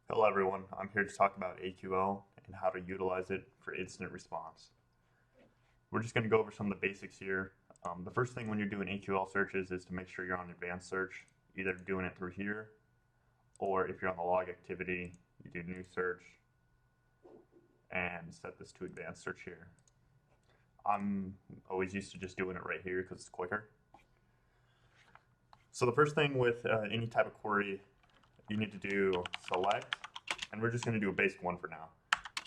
Hello everyone, I'm here to talk about AQL and how to utilize it for incident response. We're just going to go over some of the basics here. The first thing when you're doing AQL searches is to make sure you're on advanced search, either doing it through here, or if you're on the log activity, you do new search and set this to advanced search here. I'm always used to just doing it right here because it's quicker. So the first thing with any type of query, you need to do select, and we're just going to do a basic one for now.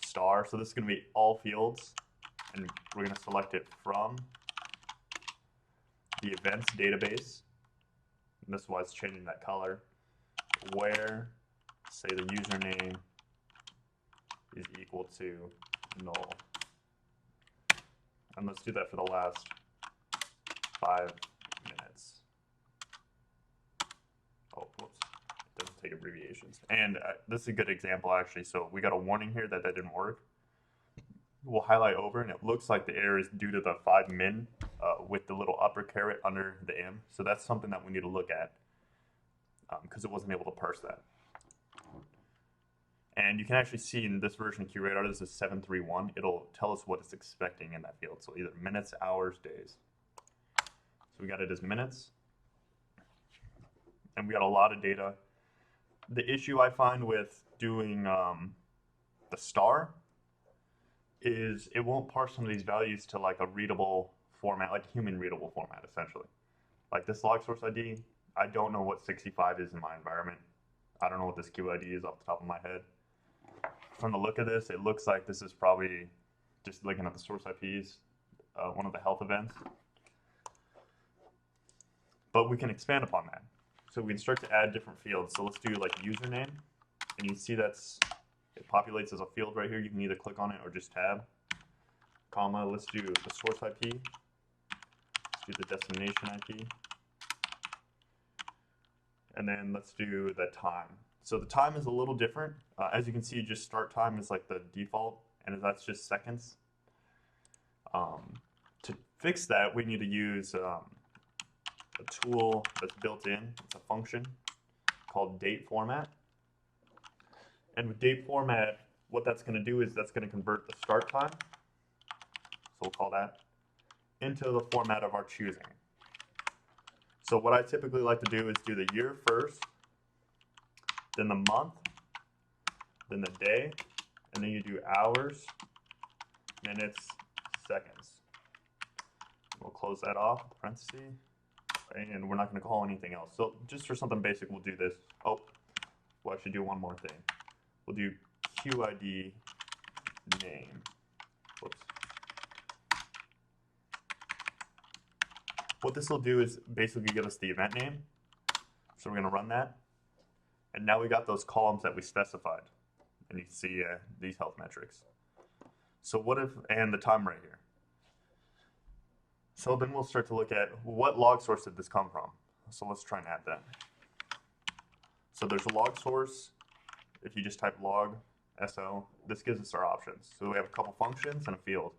Star, so this is going to be all fields, and we're going to select it from the events database, and this is why it's changing that color, where, say the username is equal to null. And let's do that for the last 5 minutes. Oh, whoops. Doesn't take abbreviations. And this is a good example actually. So we got a warning here that didn't work. We'll highlight over and it looks like the error is due to the 5min with the little upper caret under the M. So that's something that we need to look at because it wasn't able to parse that. And you can actually see in this version of QRadar, this is 731. It'll tell us what it's expecting in that field. So either minutes, hours, days. So we got it as minutes. And we got a lot of data. The issue I find with doing the star is it won't parse some of these values to like a readable format, like human readable format, essentially. Like this log source ID, I don't know what 65 is in my environment. I don't know what this QID is off the top of my head. From the look of this, it looks like this is probably, just looking at the source IPs, one of the health events. But we can expand upon that. So we can start to add different fields. So let's do like username, and you see it populates as a field right here. You can either click on it or just tab, comma. Let's do the source IP. Let's do the destination IP, and then let's do the time. So the time is a little different. As you can see, just start time is like the default, and that's just seconds. To fix that, we need to use a tool that's built in. It's a function called date format. And with date format, what that's going to do is that's going to convert the start time, so we'll call that, into the format of our choosing. So what I typically like to do is do the year first, then the month, then the day, and then you do hours, minutes, seconds. We'll close that off, parentheses. And we're not going to call anything else. So just for something basic, we'll do this. Oh, we'll actually do one more thing. We'll do QID name. Whoops. What this will do is basically give us the event name. So we're going to run that. And now we got those columns that we specified. And you can see these health metrics. So what if, and the time right here. So then we'll start to look at what log source did this come from. So let's try and add that. So there's a log source. If you just type log SO, this gives us our options. So we have a couple functions and a field.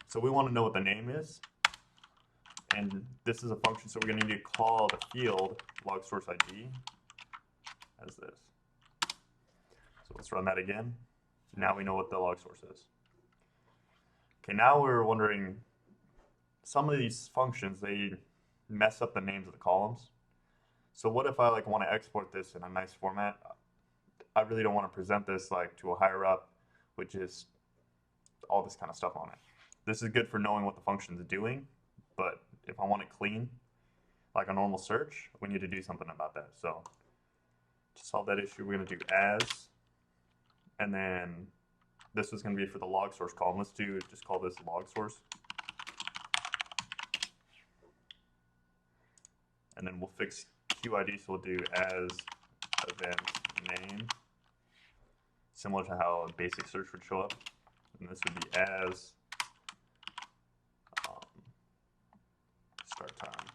So we want to know what the name is. And this is a function, so we're going to need to call the field log source ID as this. So let's run that again. Now we know what the log source is. Okay, now we're wondering, some of these functions, they mess up the names of the columns. So what if I want to export this in a nice format? I really don't want to present this to a higher up, which is all this kind of stuff on it. This is good for knowing what the function is doing, but if I want it clean, like a normal search, we need to do something about that. So to solve that issue, we're going to do as, and then this is going to be for the log source column. Let's just call this log source. And then we'll fix QID, so we'll do as event name, similar to how a basic search would show up. And this would be as start time,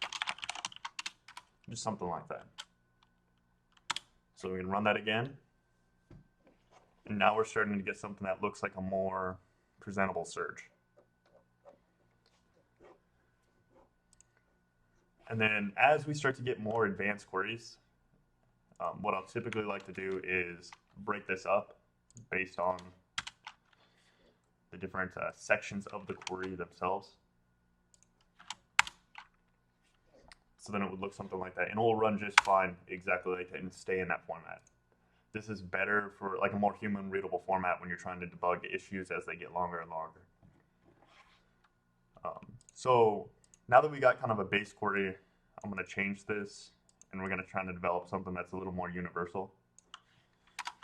just something like that. So we can run that again. And now we're starting to get something that looks like a more presentable search. And then as we start to get more advanced queries, What I'll typically like to do is break this up based on the different sections of the query themselves. So then it would look something like that, and it will run just fine exactly like that and stay in that format. This is better for like a more human readable format when you're trying to debug issues as they get longer and longer. So now that we got kind of a base query, I'm going to change this, and we're going to try to develop something that's a little more universal.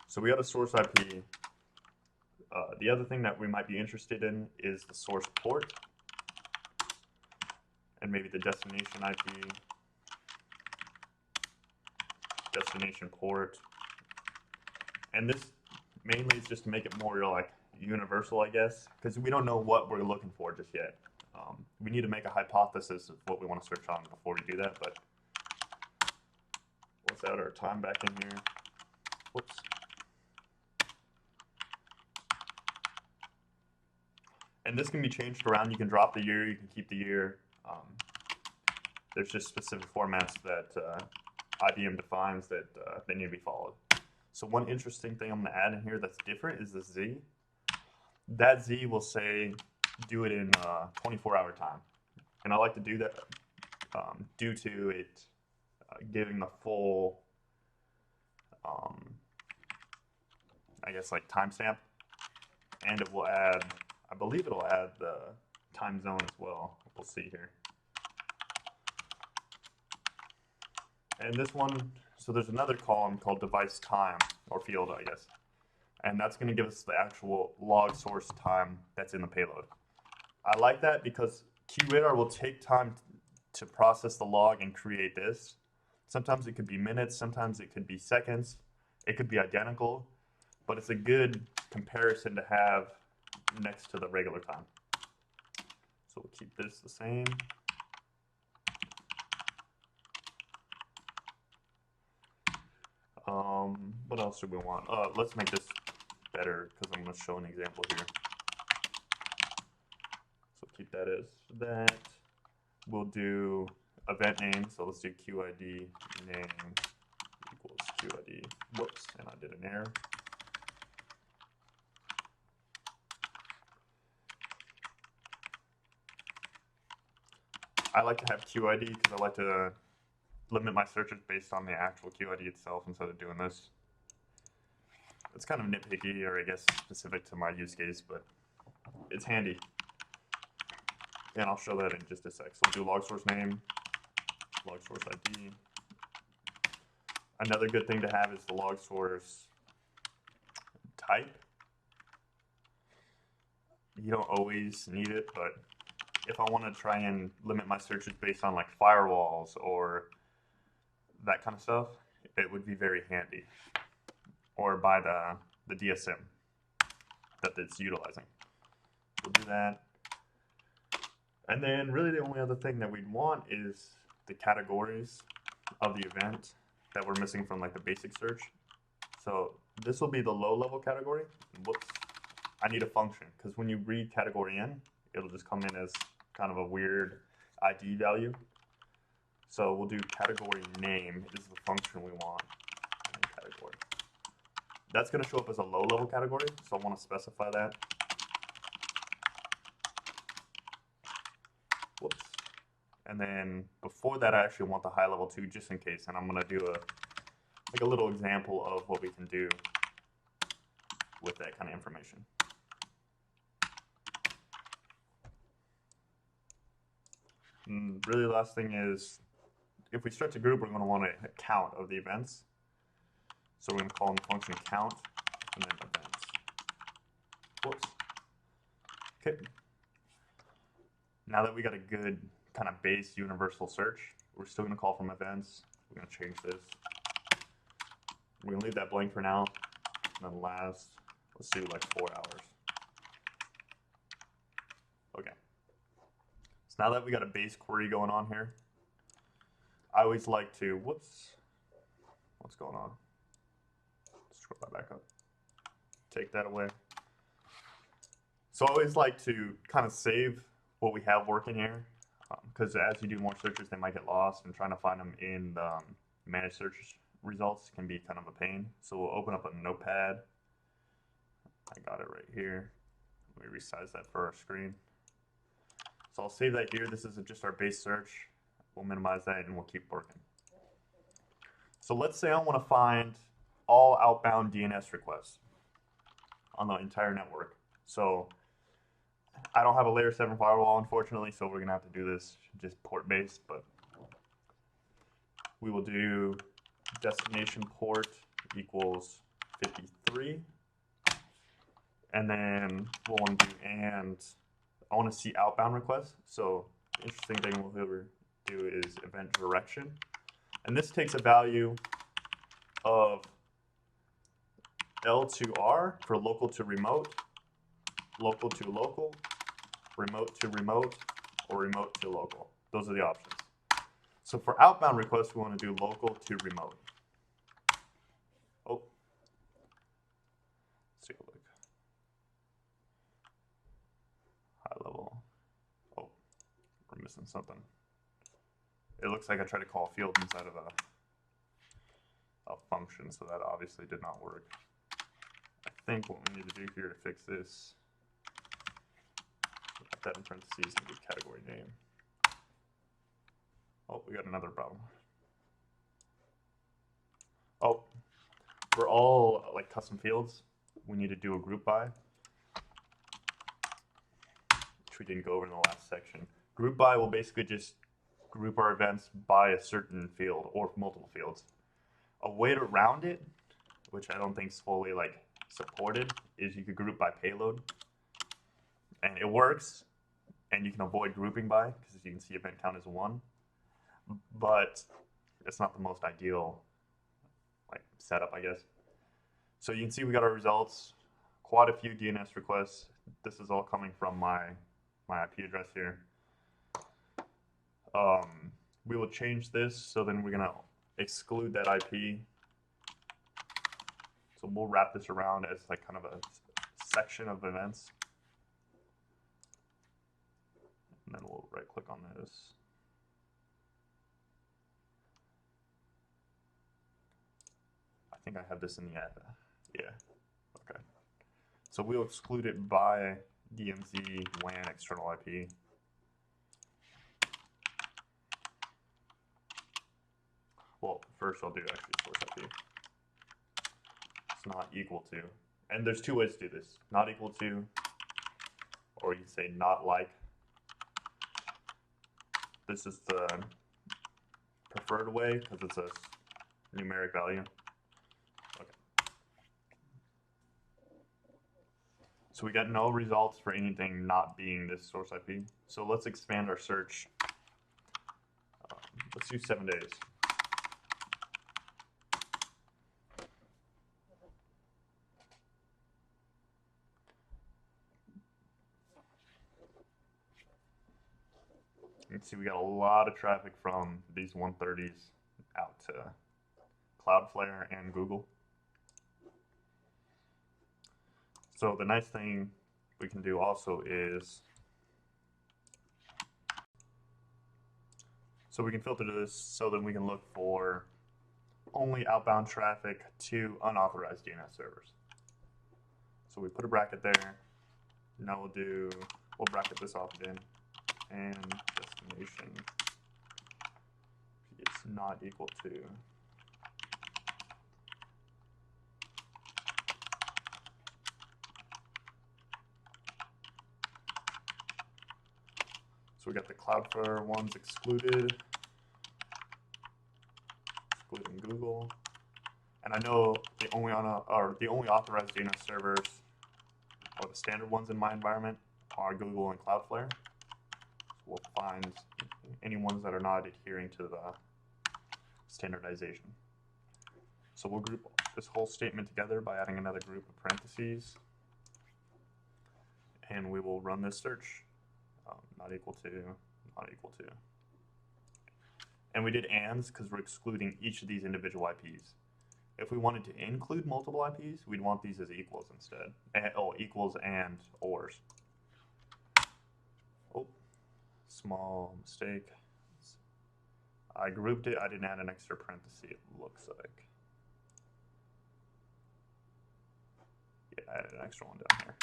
So we got a source IP. The other thing that we might be interested in is the source port, and maybe the destination IP, destination port. And this mainly is just to make it more like universal, I guess, because we don't know what we're looking for just yet. We need to make a hypothesis of what we want to search on before we do that, but let's add our time back in here. Whoops. And this can be changed around. You can drop the year, you can keep the year. There's just specific formats that IBM defines that they need to be followed. So one interesting thing I'm going to add in here that's different is the Z. That Z will say do it in 24-hour time. And I like to do that due to it giving the full, I guess, like timestamp. And it will add, I believe it'll add the time zone as well. We'll see here. And this one, so there's another column called device time, or field, I guess. And that's going to give us the actual log source time that's in the payload. I like that because QRadar will take time to process the log and create this. Sometimes it could be minutes, sometimes it could be seconds, it could be identical, but it's a good comparison to have next to the regular time. So we'll keep this the same. What else do we want? Let's make this better because I'm going to show an example here. So keep that as that. We'll do event name. So let's do QID name equals QID. Whoops, and I did an error. I like to have QID because I like to limit my searches based on the actual QID itself instead of doing this. It's kind of nitpicky, or I guess specific to my use case, but it's handy. And I'll show that in just a sec. So we'll do log source name, log source ID. Another good thing to have is the log source type. You don't always need it, but if I want to try and limit my searches based on like firewalls or that kind of stuff, it would be very handy. Or by the DSM that it's utilizing. We'll do that. And then really the only other thing that we'd want is the categories of the event that we're missing from like the basic search. So this will be the low level category. Whoops, I need a function because when you read category in, it'll just come in as kind of a weird ID value. So we'll do category name is the function we want. And category. That's going to show up as a low level category, so I want to specify that. Whoops. And then before that, I actually want the high level too, just in case. And I'm going to do a little example of what we can do with that kind of information. And really, the last thing is, if we stretch a group, we're going to want a count of the events. So we're going to call in the function count and then events. Whoops. Okay. Now that we got a good kind of base universal search, we're still going to call from events. We're going to change this. We're going to leave that blank for now. And then last, let's do like 4 hours. Okay. So now that we got a base query going on here, I always like to, whoops, what's going on? Scroll that back up. Take that away. So I always like to kind of save what we have working here, because as you do more searches, they might get lost, and trying to find them in the managed search results can be kind of a pain. So we'll open up a notepad. I got it right here. Let me resize that for our screen. So I'll save that here. This is just our base search. We'll minimize that and we'll keep working. So let's say I want to find all outbound DNS requests on the entire network. So I don't have a layer 7 firewall, unfortunately, so we're going to have to do this just port based, but we will do destination port equals 53. And then we'll want to do, and I want to see outbound requests. So the interesting thing we'll do is event direction. And this takes a value of L to R for local to remote, local to local, remote to remote, or remote to local. Those are the options. So for outbound requests, we want to do local to remote. Oh, let's take a look. High level. Oh, we're missing something. It looks like I tried to call a field inside of a function, so that obviously did not work. I think what we need to do here to fix this, put that in parentheses and do category name. Oh, we got another problem. Oh, for all like custom fields, we need to do a group by, which we didn't go over in the last section. Group by will basically just group our events by a certain field or multiple fields. A way to round it, which I don't think is fully like supported, is you could group by payload, and it works, and you can avoid grouping by because you can see event count is 1, but it's not the most ideal like setup, I guess. So you can see we got our results, quite a few DNS requests. This is all coming from my IP address here. We will change this, so then we're gonna exclude that IP. So we'll wrap this around as like kind of a section of events. And then we'll right click on this. I think I have this in the ad. Yeah, okay. So we'll exclude it by DMZ WAN external IP. Well, first I'll do actually source IP. It's not equal to. And there's two ways to do this. Not equal to, or you can say not like. This is the preferred way because it's a numeric value. Okay. So we got no results for anything not being this source IP. So let's expand our search. Let's do 7 days. You can see we got a lot of traffic from these 130s out to Cloudflare and Google. So the nice thing we can do also is, so we can filter this so that we can look for only outbound traffic to unauthorized DNS servers. So we put a bracket there. Now we'll bracket this off again, and destination is not equal to. So we got the Cloudflare ones excluded, excluding Google, and I know the only authorized DNS servers, or the standard ones in my environment, are Google and Cloudflare. So we'll find any ones that are not adhering to the standardization. So we'll group this whole statement together by adding another group of parentheses, and we will run this search. Not equal to, not equal to. And we did ands because we're excluding each of these individual IPs. If we wanted to include multiple IPs, we'd want these as equals instead. Equals and ors. Oh, small mistake. I grouped it, I didn't add an extra parenthesis, it looks like. Yeah, I added an extra one down here.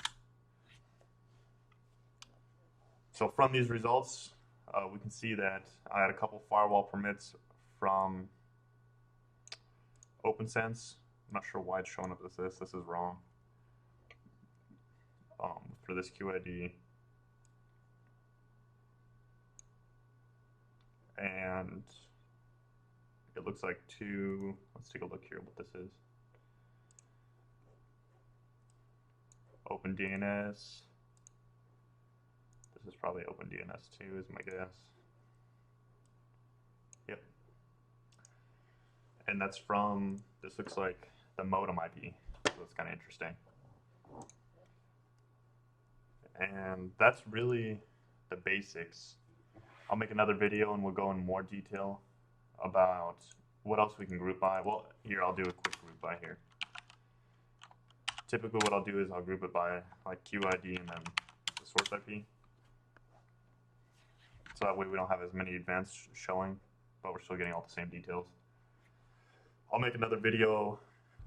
So from these results, we can see that I had a couple firewall permits from OpenSense. I'm not sure why it's showing up as this. This is wrong. For this QID. And it looks like two. Let's take a look here what this is. Open DNS. This is probably Open DNS 2 is my guess. Yep. And that's from, this looks like the modem IP, so that's kind of interesting. And that's really the basics. I'll make another video and we'll go in more detail about what else we can group by. Well, here I'll do a quick group by here. Typically what I'll do is I'll group it by like QID and then the source IP. So that way we don't have as many events showing, but we're still getting all the same details. I'll make another video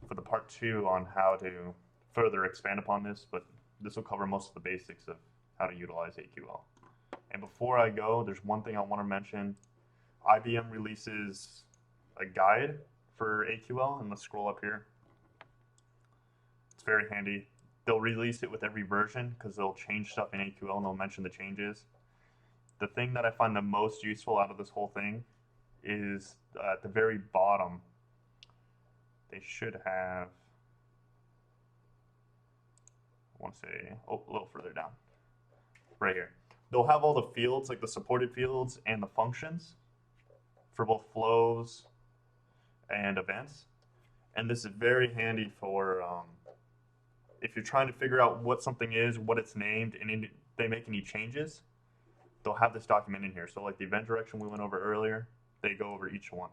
for the part 2 on how to further expand upon this, but this will cover most of the basics of how to utilize AQL. And before I go, there's one thing I want to mention. IBM releases a guide for AQL, and let's scroll up here. It's very handy. They'll release it with every version because they'll change stuff in AQL and they'll mention the changes. The thing that I find the most useful out of this whole thing is at the very bottom, they should have, I want to say, oh, a little further down, right here. They'll have all the fields, like the supported fields and the functions for both flows and events. And this is very handy for if you're trying to figure out what something is, what it's named, and they make any changes, they'll have this document in here. So like the event direction we went over earlier, they go over each one.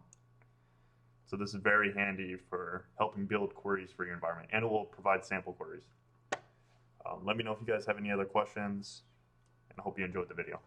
So this is very handy for helping build queries for your environment, and it will provide sample queries. Let me know if you guys have any other questions, and I hope you enjoyed the video.